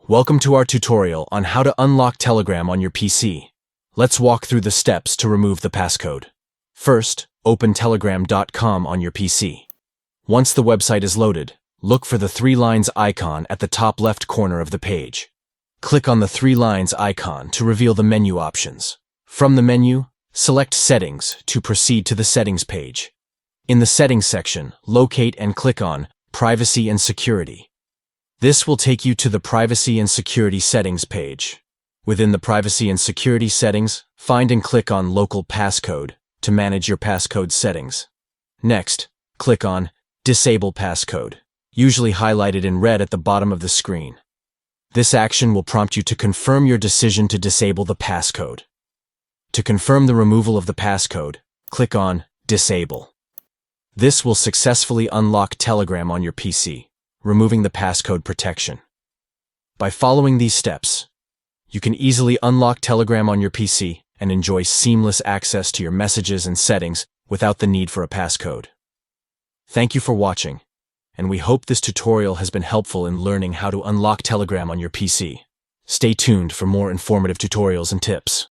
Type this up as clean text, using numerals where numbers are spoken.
Welcome to our tutorial on how to unlock Telegram on your PC. Let's walk through the steps to remove the passcode. First, open telegram.com on your PC. Once the website is loaded, look for the three lines icon at the top left corner of the page. Click on the three lines icon to reveal the menu options. From the menu, select Settings to proceed to the Settings page. In the Settings section, locate and click on Privacy and Security. This will take you to the Privacy and Security Settings page. Within the Privacy and Security settings, find and click on Local Passcode to manage your passcode settings. Next, click on Disable Passcode, usually highlighted in red at the bottom of the screen. This action will prompt you to confirm your decision to disable the passcode. To confirm the removal of the passcode, click on Disable. This will successfully unlock Telegram on your PC, removing the passcode protection. By following these steps, you can easily unlock Telegram on your PC and enjoy seamless access to your messages and settings without the need for a passcode. Thank you for watching, and we hope this tutorial has been helpful in learning how to unlock Telegram on your PC. Stay tuned for more informative tutorials and tips.